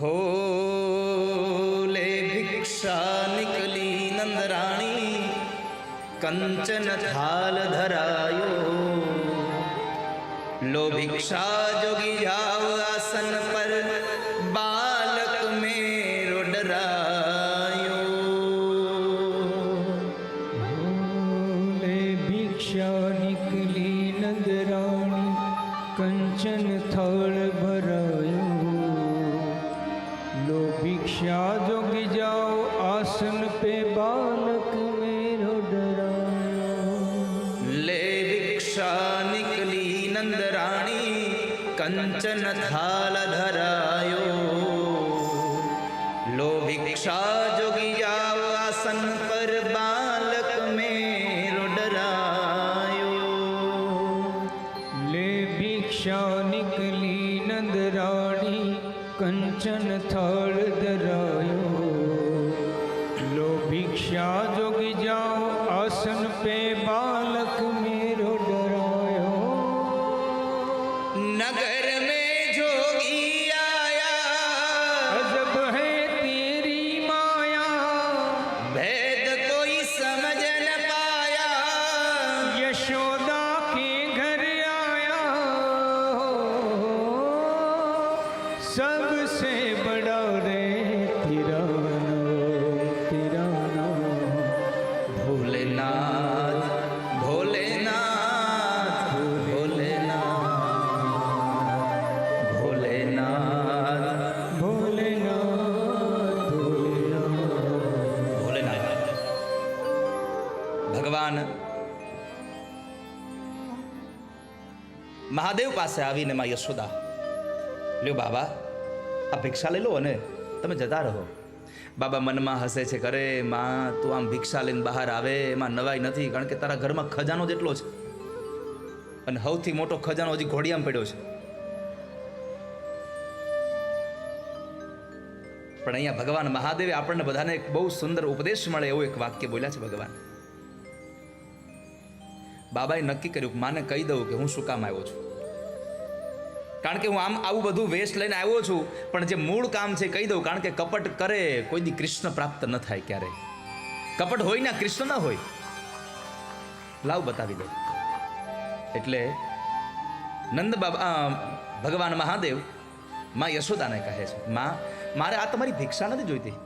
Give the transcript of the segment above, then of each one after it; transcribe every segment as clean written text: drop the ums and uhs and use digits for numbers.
भोले भिक्षा निकली नंदराणी, कंचन थाल धरायो। लो भिक्षा जोगी जाओ आसन पर, बालक मेरो डरायो। भोले भिक्षा निकली नंदराणी, कंचन थाल भरायो। लो भिक्षा जोगी जाओ आसन पे, बालक मेरो डरायो। ले भिक्षा निकली नंदराणी, कंचन थाल धरायो। लो भिक्षा जोगी जाओ आसन पर, बालक मेरो डरायो। ले भिक्षा निकली नंदराणी, कंचन थाल धरायो। लो भिक्षा जोगी जाओ आसन पे, बालक मेरो डरायो। नगर में जोगी आया, अजब है तेरी माया। भेद कोई समझ न पाया। यशोदा के घर आया, सबसे बड़ा रे तेरा नाम। भोलेनाथ भोलेनाथ भोलेनाथ भोलेनाथ भोलेनाथ भोलेनाथ। ભગવાન મહાદેવ પાસે આવીને માં યશોદા, લ્યો બાબા આ ભિક્ષા લઈ લો અને તમે જતા રહો. બાબા મનમાં હસે છે, કરે માં તું આમ ભિક્ષા લઈને બહાર આવે એમાં નવાઈ નથી, કારણ કે તારા ઘરમાં ખજાનો જેટલો છે અને સૌથી મોટો ખજાનો હજી ઘોડિયામાં પડ્યો છે. પણ અહીંયા ભગવાન મહાદેવે આપણને બધાને એક બહુ સુંદર ઉપદેશ મળે એવું એક વાક્ય બોલ્યા છે ભગવાન. બાબાએ નક્કી કર્યું કે માને કહી દઉં કે હું શું કામ આવ્યો છું, કારણ કે હું આમ આવું બધું વેશ લઈને આવ્યો છું, પણ જે મૂળ કામ છે કહી દઉં, કારણ કે કપટ કરે કોઈ દી કૃષ્ણ પ્રાપ્ત ન થાય. ક્યારે કપટ હોય ને કૃષ્ણ ન હોય. લાવ બતાવી દઉં. એટલે નંદ બાબા ભગવાન મહાદેવ માં યશોદાને કહે છે, માં મારે આ તમારી ભિક્ષા નથી જોઈતી.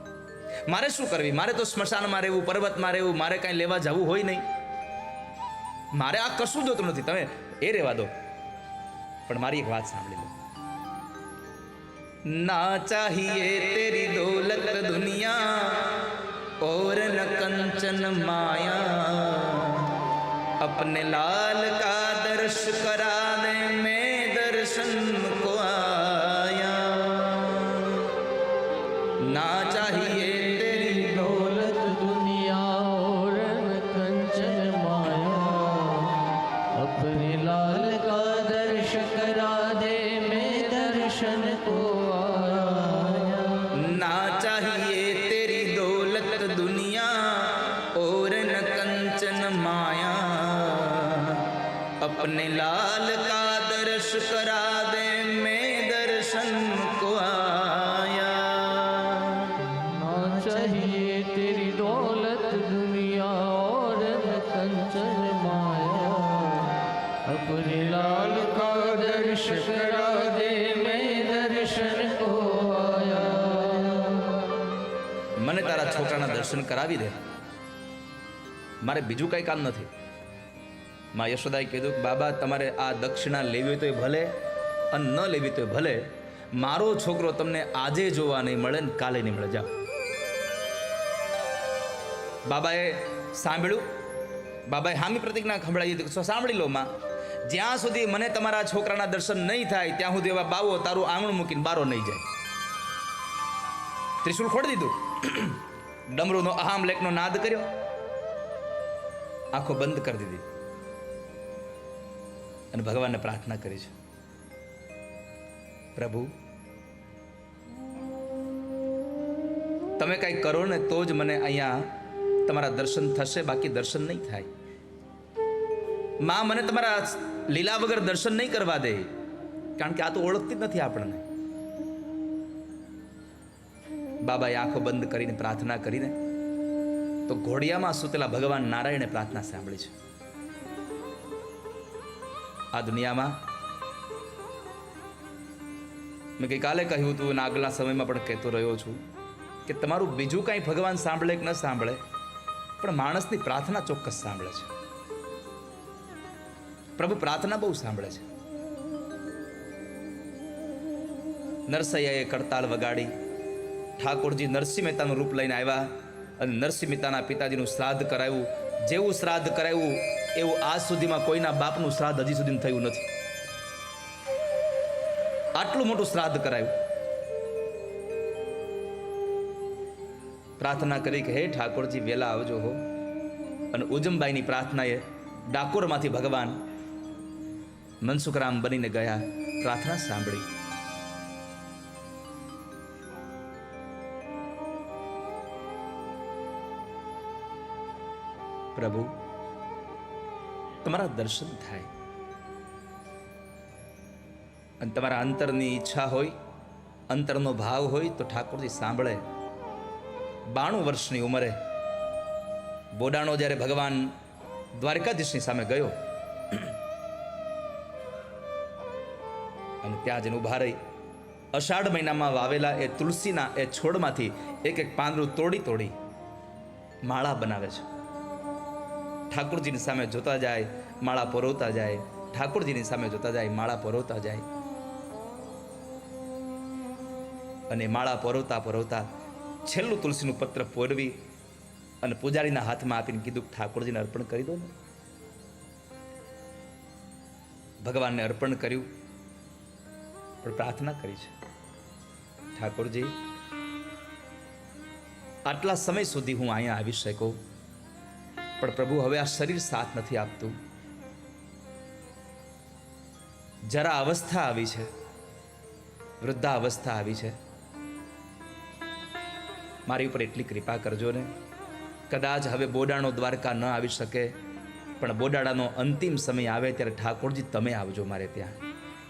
મારે શું કરવી? મારે તો સ્મશાનમાં રહેવું, પર્વતમાં રહેવું, મારે કાંઈ લેવા જવું હોય નહીં. મારે આ કશું જોતું નથી, તમે એ રહેવા દો. પણ મારી એક વાત સાંભળી લો. ના ચાહીએ તેરી દોલત દુનિયા, और न कंचन माया। अपने लाल का दर्श करा दे, मैं दर्शन को आया। ना चाहिए तेरी दौलत दुनिया और न कंचन माया। अपने लाल का दर्श करा दे, मैं दर्शन को आया। ना चाहिए तेरी दौलत दुनिया और न कंचन माया। अपने लाल का दर्श करा दे, मैं दर्शन को आया। ना चाहिए तेरी दौलत दुनिया और न कंचन माया। अपने लाल का दर्श करा दे, मैं दर्शन को आया। મને તારા છોકરાના દર્શન કરાવી દે, મારે બીજું કંઈ કામ નથી. માં યશોદાએ કીધું કે બાબા તમારે આ દક્ષિણા લેવી હોય તો એ ભલે અને ન લેવી તો એ ભલે, મારો છોકરો તમને આજે જોવા નહીં મળે ને કાલે નહીં મળે. જાઓ. બાબાએ સાંભળ્યું, બાબાએ હામી પ્રતિજ્ઞા સંભળાવી દીધી. સાંભળી લો માં, જ્યાં સુધી મને તમારા છોકરાના દર્શન નહીં થાય ત્યાં સુધી એવા બાવો તારું આંગણું મૂકીને બારો નહીં જાય. ત્રિશુલ ખોડી દીધું, ડમરૂનો અહામ લેખનો નાદ કર્યો, આંખો બંધ કરી દીધી અને ભગવાનને પ્રાર્થના કરી છે, પ્રભુ તમે કંઈ કરો ને તો જ મને અહીંયા તમારા દર્શન થશે, બાકી દર્શન નહીં થાય. માં મને તમારા લીલા વગર દર્શન નહીં કરવા દે, કારણ કે આ તો ઓળખતી જ નથી આપણને. બાબાએ આંખો બંધ કરીને પ્રાર્થના કરીને તો ઘોડિયામાં સૂતેલા ભગવાન નારાયણે પ્રાર્થના સાંભળી છે. આ દુનિયામાં મેં ગઈકાલે કહ્યું હતું અને આગલા સમયમાં પણ કહેતો રહ્યો છું કે તમારું બીજું કાંઈ ભગવાન સાંભળે કે ન સાંભળે, પણ માણસની પ્રાર્થના ચોક્કસ સાંભળે છે. પ્રભુ પ્રાર્થના બહુ સાંભળે છે. નરસૈયાએ કડતાલ વગાડી, ઠાકોરજી નરસિંહ મહેતાનું રૂપ લઈને આવ્યા અને નરસિંહ મહેતાના પિતાજીનું શ્રાદ્ધ કરાવ્યું. જેવું શ્રાદ્ધ કરાવ્યું એવું આજ સુધીમાં કોઈના બાપનું શ્રાદ્ધ હજી સુધી થયું નથી. આટલું મોટું શ્રાદ્ધ કરાયું. પ્રાર્થના કરી કે હે ઠાકોરજી વેલા આવજો હો. અને ઉજમબાઈની પ્રાર્થનાએ ડાકોરમાંથી ભગવાન મનસુખરામ બનીને ગયા, પ્રાર્થના સાંભળી. પ્રભુ તમારા દર્શન થાય અને તમારા અંતરની ઈચ્છા હોય, અંતરનો ભાવ હોય તો ઠાકોરજી સાંભળે. 92 વર્ષની ઉંમરે બોડાણો જ્યારે ભગવાન દ્વારકાધીશની સામે ગયો અને ત્યાં જઈને ઉભા રહી અષાઢ મહિનામાં વાવેલા એ તુલસીના એ છોડમાંથી એક એક પાંદડું તોડી માળા બનાવે છે. ઠાકોરજીની સામે જોતા જાય, માળા પરોવતા જાય. ઠાકોરજીની સામે જોતા જાય, માળા પરોવતા જાય. અને માળા પરોવતા છેલ્લું તુલસીનું પત્ર પોરવી અને પૂજારીના હાથમાં આપીને કીધું ઠાકોરજીને અર્પણ કરી દો ને. ભગવાનને અર્પણ કર્યું, પણ પ્રાર્થના કરી છે, ઠાકોરજી આટલા સમય સુધી હું અહીંયા આવી શક્યો, પણ પ્રભુ હવે આ શરીર સાથ નથી આપતું. જરા અવસ્થા આવી છે, વૃદ્ધા અવસ્થા આવી છે. મારી ઉપર એટલી કૃપા કરજો ને. કદાચ હવે બોડાણો દ્વારકા ન આવી શકે, પણ બોડાણાનો અંતિમ સમય આવે ત્યારે ઠાકોરજી તમે આવજો મારે ત્યાં.